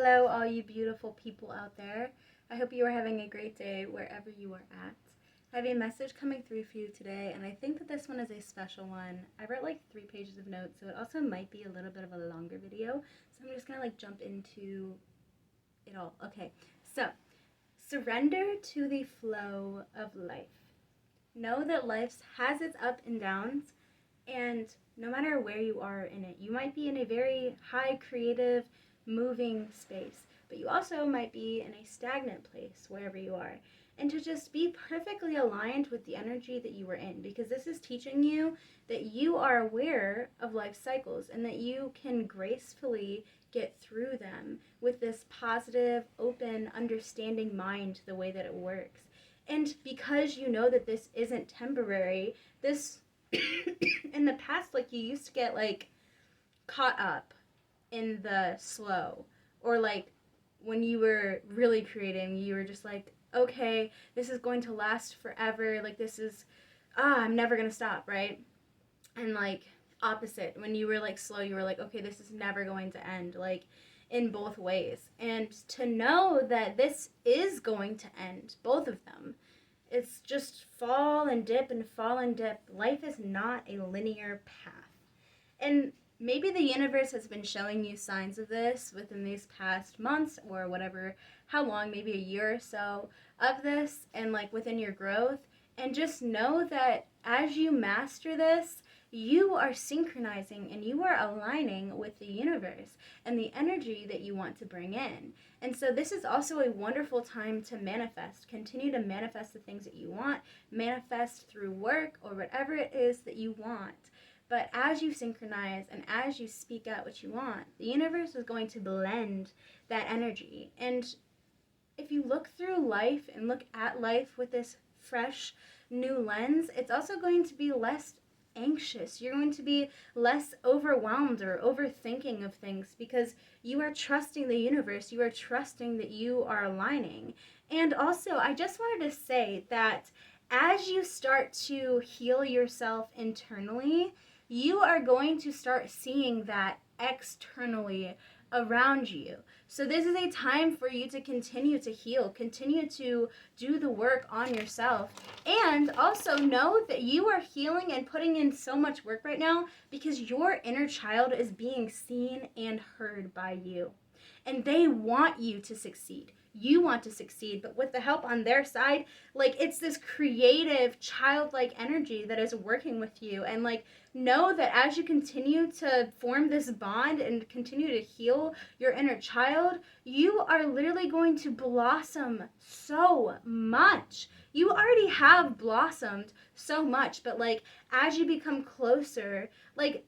Hello, all you beautiful people out there. I hope you are having a great day wherever you are at. I have a message coming through for you today, and I think that this one is a special one. I wrote like 3 pages of notes, so it also might be a little bit of a longer video. So I'm just gonna jump into it all. Okay, so surrender to the flow of life. Know that life has its up and downs, and no matter where you are in it, you might be in a very high creative, moving space, but you also might be in a stagnant place wherever you are. And to just be perfectly aligned with the energy that you were in, because this is teaching you that you are aware of life cycles and that you can gracefully get through them with this positive, open, understanding mind, the way that it works. And because you know that this isn't temporary, this in the past, like, you used to get caught up in the slow, or when you were really creating, you were just like, okay, this is going to last forever, this is I'm never gonna stop, right? And opposite, when you were slow, you were like, okay, this is never going to end, in both ways. And to know that this is going to end, both of them, it's just fall and dip and fall and dip. Life is not a linear path. And maybe the universe has been showing you signs of this within these past months, or whatever, how long, maybe a year or so of this, and within your growth. And just know that as you master this, you are synchronizing and you are aligning with the universe and the energy that you want to bring in. And so this is also a wonderful time to manifest. Continue to manifest the things that you want. Manifest through work or whatever it is that you want. But as you synchronize and as you speak out what you want, the universe is going to blend that energy. And if you look through life and look at life with this fresh new lens, it's also going to be less anxious. You're going to be less overwhelmed or overthinking of things, because you are trusting the universe. You are trusting that you are aligning. And also, I just wanted to say that as you start to heal yourself internally, you are going to start seeing that externally around you. So this is a time for you to continue to heal, continue to do the work on yourself, and also know that you are healing and putting in so much work right now because your inner child is being seen and heard by you. And they want you to succeed. You want to succeed, but with the help on their side, it's this creative, childlike energy that is working with you. And know that as you continue to form this bond and continue to heal your inner child, you are literally going to blossom so much. You already have blossomed so much, but as you become closer,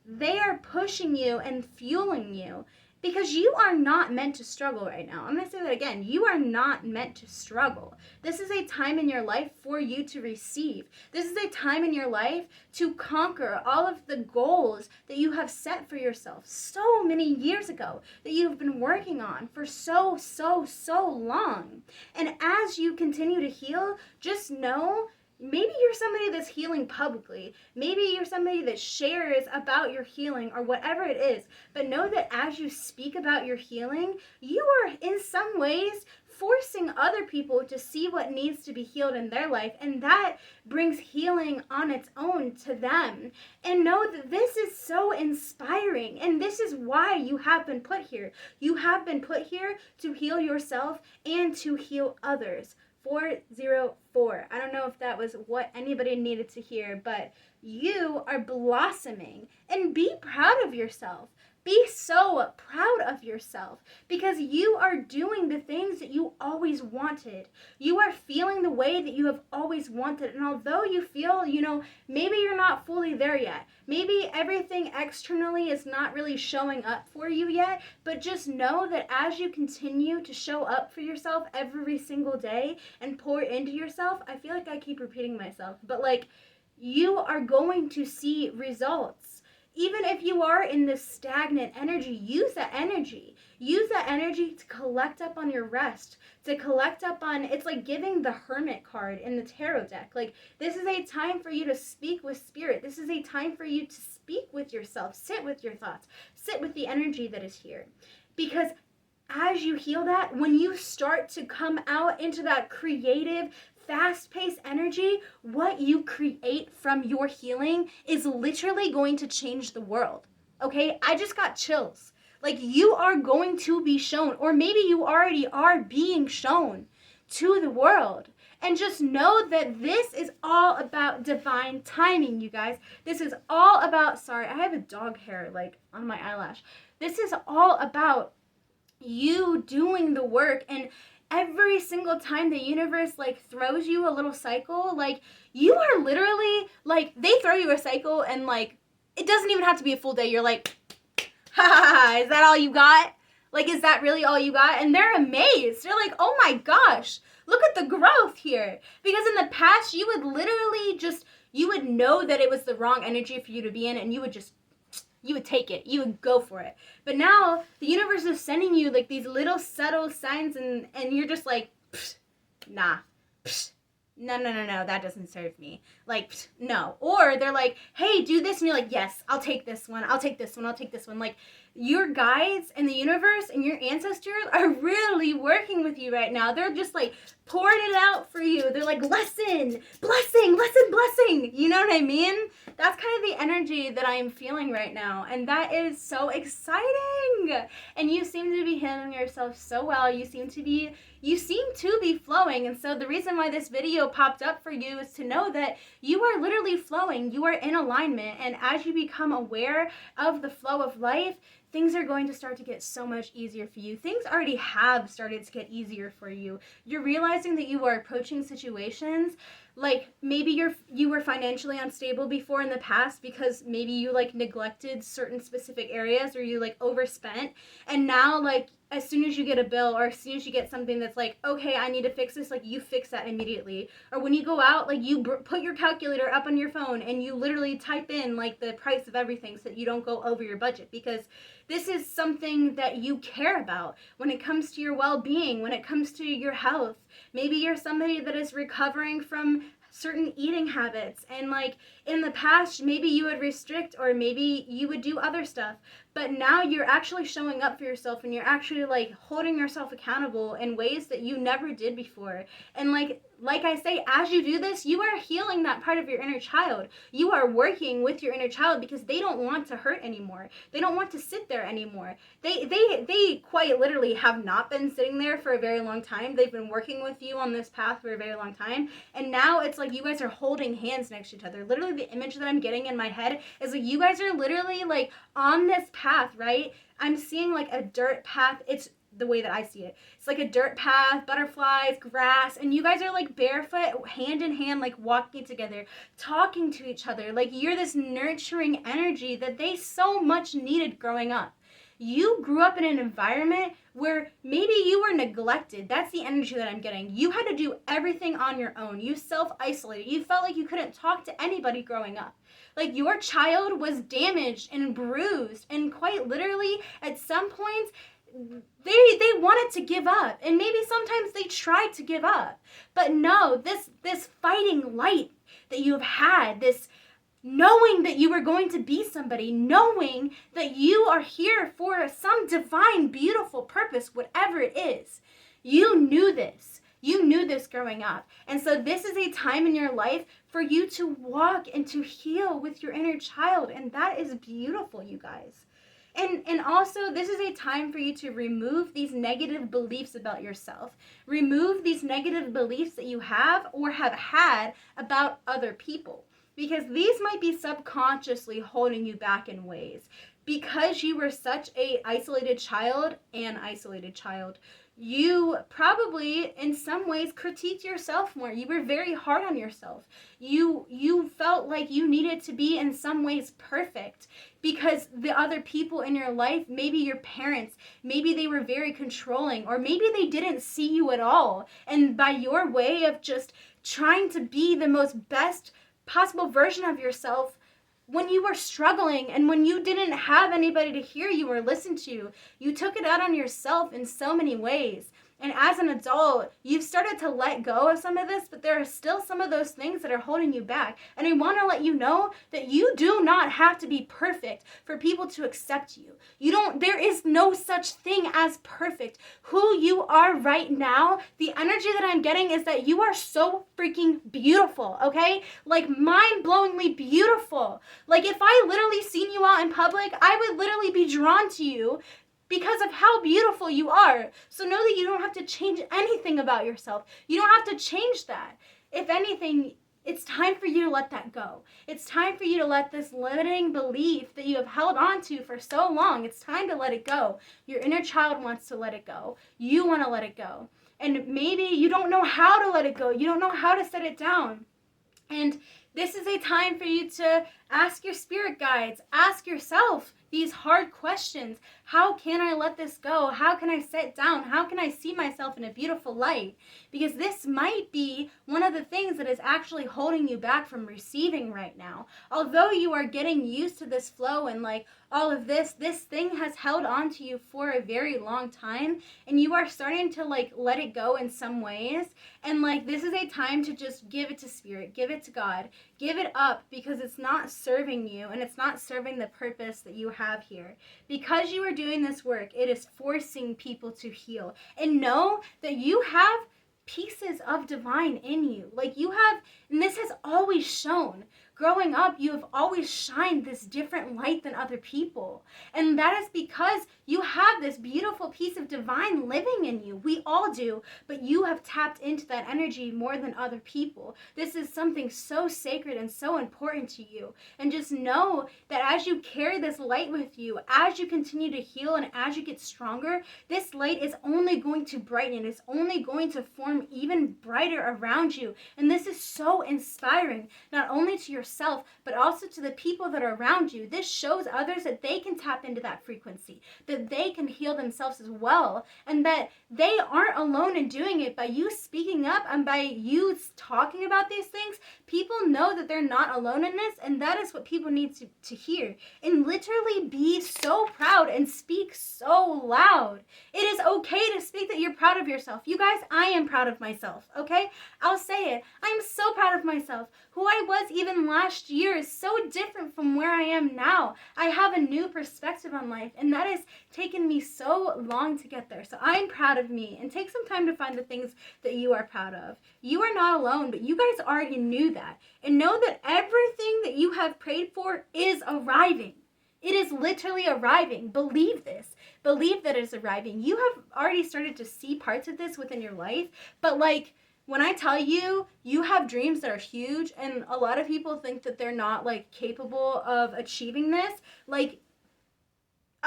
they are pushing you and fueling you. Because you are not meant to struggle right now. I'm going to say that again. You are not meant to struggle. This is a time in your life for you to receive. This is a time in your life to conquer all of the goals that you have set for yourself so many years ago, that you've been working on for so long. And as you continue to heal, just know, maybe you're somebody that's healing publicly. Maybe you're somebody that shares about your healing or whatever it is. But know that as you speak about your healing, you are in some ways forcing other people to see what needs to be healed in their life. And that brings healing on its own to them. And know that this is so inspiring. And this is why you have been put here. You have been put here to heal yourself and to heal others. 404. I don't know if that was what anybody needed to hear, but you are blossoming, and be proud of yourself. Be so proud of yourself, because you are doing the things that you always wanted. You are feeling the way that you have always wanted. And although you feel, maybe you're not fully there yet, maybe everything externally is not really showing up for you yet, but just know that as you continue to show up for yourself every single day and pour into yourself, I feel like I keep repeating myself, but you are going to see results. Even if you are in this stagnant energy, use that energy. Use that energy to collect up on your rest, to collect up on, it's like giving the Hermit card in the tarot deck. This is a time for you to speak with spirit. This is a time for you to speak with yourself, sit with your thoughts, sit with the energy that is here. Because as as you heal that, when you start to come out into that creative, fast-paced energy, what you create from your healing is literally going to change the world. Okay? I just got chills. Like, you are going to be shown, or maybe you already are being shown to the world. And just know that this is all about divine timing, you guys. This is all about, sorry, I have a dog hair like on my eyelash. This is all about you doing the work, and every single time the universe like throws you a little cycle, like you are literally like, they throw you a cycle and like it doesn't even have to be a full day. You're like, ha ha ha, is that all you got? Like, is that really all you got? And they're amazed. They're like, oh my gosh, look at the growth here. Because in the past, you would literally just, you would know that it was the wrong energy for you to be in, and you would take it. You would go for it. But now the universe is sending you like these little subtle signs, and you're just like, nah, no, that doesn't serve me. Like, no. Or they're like, hey, do this. And you're like, yes, I'll take this one. I'll take this one. I'll take this one. Like, your guides and the universe and your ancestors are really working with you right now. They're just like pouring it out for you. They're like, blessing. You know what I mean? That's kind of the energy that I am feeling right now. And that is so exciting. And you seem to be handling yourself so well. You seem to be flowing. And so the reason why this video popped up for you is to know that you are literally flowing. You are in alignment. And as you become aware of the flow of life, things are going to start to get so much easier for you. Things already have started to get easier for you. You're realizing that you are approaching situations like maybe you were financially unstable before in the past because maybe you like neglected certain specific areas, or you like overspent, and now like as soon as you get a bill or as soon as you get something that's like, okay, I need to fix this, like you fix that immediately. Or when you go out, like you put your calculator up on your phone and you literally type in like the price of everything so that you don't go over your budget, because this is something that you care about when it comes to your well-being, when it comes to your health. Maybe you're somebody that is recovering from certain eating habits, and like in the past maybe you would restrict or maybe you would do other stuff, but now you're actually showing up for yourself and you're actually like holding yourself accountable in ways that you never did before. And like I say, as you do this, you are healing that part of your inner child. You are working with your inner child because they don't want to hurt anymore. They don't want to sit there anymore. They quite literally have not been sitting there for a very long time. They've been working with you on this path for a very long time. And now it's like you guys are holding hands next to each other. Literally the image that I'm getting in my head is like you guys are literally like on this path, right? I'm seeing like a dirt path. It's the way that I see it. It's like a dirt path, butterflies, grass, and you guys are like barefoot, hand in hand, like walking together, talking to each other. Like you're this nurturing energy that they so much needed growing up. You grew up in an environment where maybe you were neglected. That's the energy that I'm getting. You had to do everything on your own. You self-isolated. You felt like you couldn't talk to anybody growing up. Like your child was damaged and bruised, and quite literally at some points they wanted to give up, and maybe sometimes they tried to give up. But no, this fighting light that you have had, this knowing that you were going to be somebody, knowing that you are here for some divine, beautiful purpose, whatever it is. You knew this. You knew this growing up. And so this is a time in your life for you to walk and to heal with your inner child. And that is beautiful, you guys. And also, this is a time for you to remove these negative beliefs about yourself. Remove these negative beliefs that you have or have had about other people, because these might be subconsciously holding you back in ways. Because you were such an isolated child, you probably in some ways critiqued yourself more. You were very hard on yourself. You felt like you needed to be in some ways perfect because the other people in your life, maybe your parents, maybe they were very controlling, or maybe they didn't see you at all. And by your way of just trying to be the most best possible version of yourself, when you were struggling and when you didn't have anybody to hear you or listen to, you took it out on yourself in so many ways. And as an adult, you've started to let go of some of this, but there are still some of those things that are holding you back. And I want to let you know that you do not have to be perfect for people to accept you. There is no such thing as perfect. Who you are right now, the energy that I'm getting is that you are so freaking beautiful, okay? Like mind-blowingly beautiful. Like if I literally seen you out in public, I would literally be drawn to you because of how beautiful you are. So know that you don't have to change anything about yourself. You don't have to change that. If anything, it's time for you to let that go. It's time for you to let this limiting belief that you have held on to for so long, it's time to let it go. Your inner child wants to let it go. You want to let it go. And maybe you don't know how to let it go. You don't know how to set it down. And this is a time for you to ask your spirit guides, ask yourself these hard questions. How can I let this go? How can I sit down? How can I see myself in a beautiful light? Because this might be one of the things that is actually holding you back from receiving right now. Although you are getting used to this flow and like all of this thing has held on to you for a very long time, and you are starting to like let it go in some ways. And like this is a time to just give it to spirit, give it to God, give it up, because it's not serving you and it's not serving the purpose that you have here. Because you are doing this work, it is forcing people to heal. And know that you have pieces of divine in you. Like you have, and this has always shown. Growing up, you have always shined this different light than other people. And that is because you have this beautiful piece of divine living in you. We all do, but you have tapped into that energy more than other people. This is something so sacred and so important to you. And just know that as you carry this light with you, as you continue to heal and as you get stronger, this light is only going to brighten. It's only going to form even brighter around you. And this is so inspiring, not only to yourself, but also to the people that are around you. This shows others that they can tap into that frequency, that they can heal themselves as well, and that they aren't alone in doing it. By you speaking up and by you talking about these things, people know that they're not alone in this, and that is what people need to hear. And literally be so proud and speak so loud. It is okay to speak that you're proud of yourself. You guys, I am proud of myself, okay? I'll say it. I'm so proud of myself. Who I was even last year is so different from where I am now. I have a new perspective on life, and that has taken me so long to get there. So I'm proud of me, and take some time to find the things that you are proud of. You are not alone, but you guys already knew that. And know that everything that you have prayed for is arriving. It is literally arriving. Believe this. Believe that it's arriving. You have already started to see parts of this within your life, but like, when I tell you, you have dreams that are huge, and a lot of people think that they're not, like, capable of achieving this. Like,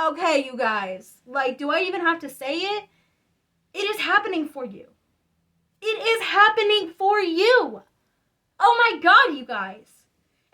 okay, you guys. Like, do I even have to say it? It is happening for you. It is happening for you. Oh my God, you guys.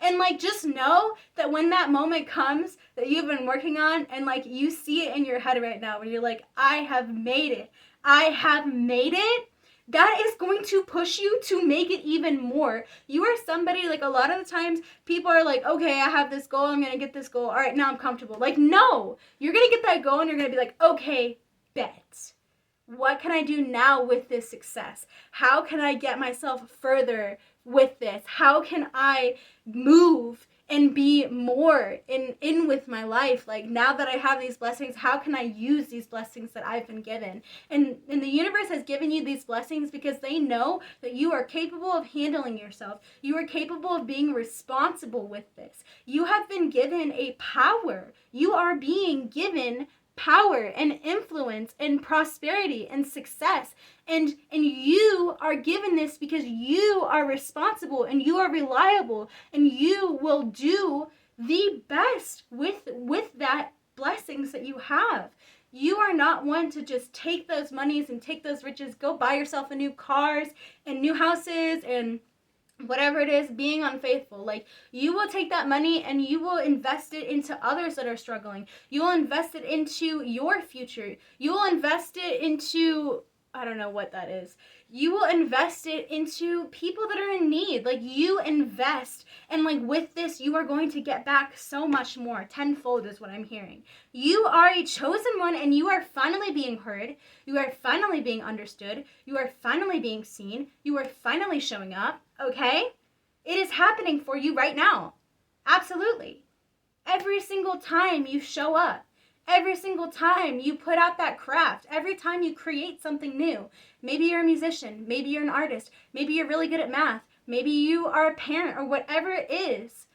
And, like, just know that when that moment comes that you've been working on, and, like, you see it in your head right now, where you're like, I have made it. I have made it. That is going to push you to make it even more. You are somebody, like, a lot of the times people are like, okay, I have this goal, I'm going to get this goal. All right, now I'm comfortable. Like, no, you're going to get that goal and you're going to be like, okay, bet. What can I do now with this success? How can I get myself further with this? How can I move and be more in with my life? Like, now that I have these blessings, how can I use these blessings that I've been given? And the universe has given you these blessings because they know that you are capable of handling yourself. You are capable of being responsible with this. You have been given a power. You are being given power and influence and prosperity and success, and you are given this because you are responsible and you are reliable and you will do the best with that blessings that you have. You are not one to just take those monies and take those riches, go buy yourself a new cars and new houses and whatever it is, being unfaithful. Like, you will take that money and you will invest it into others that are struggling. You will invest it into your future. You will invest it into I don't know what that is. You will invest it into people that are in need. Like, you invest, and like with this, you are going to get back so much more. Tenfold is what I'm hearing. You are a chosen one, and you are finally being heard. You are finally being understood. You are finally being seen. You are finally showing up, okay? It is happening for you right now. Absolutely. Every single time you show up, every single time you put out that craft, every time you create something new. Maybe you're a musician, maybe you're an artist, maybe you're really good at math, maybe you are a parent, or whatever it is.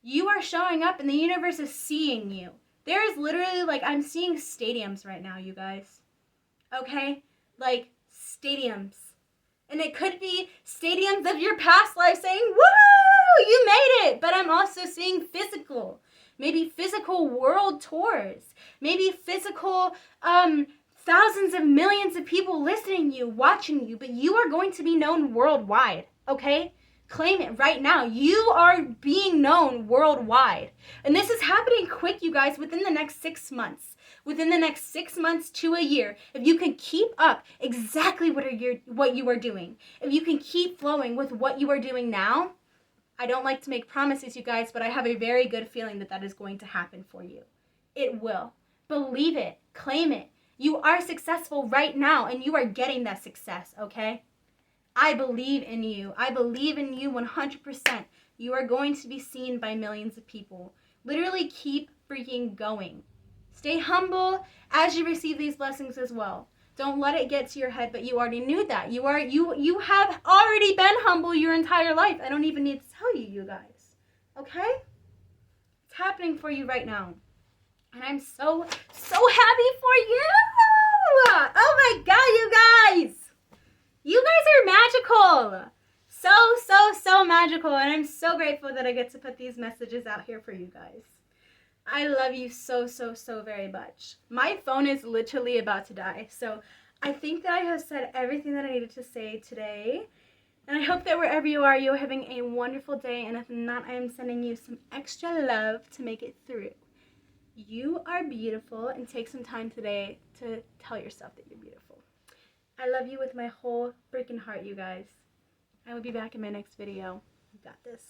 You are showing up and the universe is seeing you. There is literally, like, I'm seeing stadiums right now, you guys. Okay? Like, stadiums. And it could be stadiums of your past life saying, woo, you made it. But I'm also seeing physical. Maybe physical world tours. Maybe physical thousands of millions of people listening to you, watching you. But you are going to be known worldwide, okay? Claim it right now. You are being known worldwide. And this is happening quick, you guys, within the next 6 months. Within the next 6 months to a year. If you can keep up exactly what you are doing. If you can keep flowing with what you are doing now. I don't like to make promises, you guys, but I have a very good feeling that that is going to happen for you. It will. Believe it. Claim it. You are successful right now, and you are getting that success, okay? I believe in you. I believe in you 100%. You are going to be seen by millions of people. Literally keep freaking going. Stay humble as you receive these blessings as well. Don't let it get to your head, but you already knew that. You have already been humble your entire life. I don't even need to tell you, you guys. Okay? It's happening for you right now. And I'm so happy for you. Oh my God, you guys. You guys are magical. So magical. And I'm so grateful that I get to put these messages out here for you guys. I love you so very much. My phone is literally about to die. So I think that I have said everything that I needed to say today. And I hope that wherever you are having a wonderful day. And if not, I am sending you some extra love to make it through. You are beautiful, and take some time today to tell yourself that you're beautiful. I love you with my whole freaking heart, you guys. I will be back in my next video. You got this.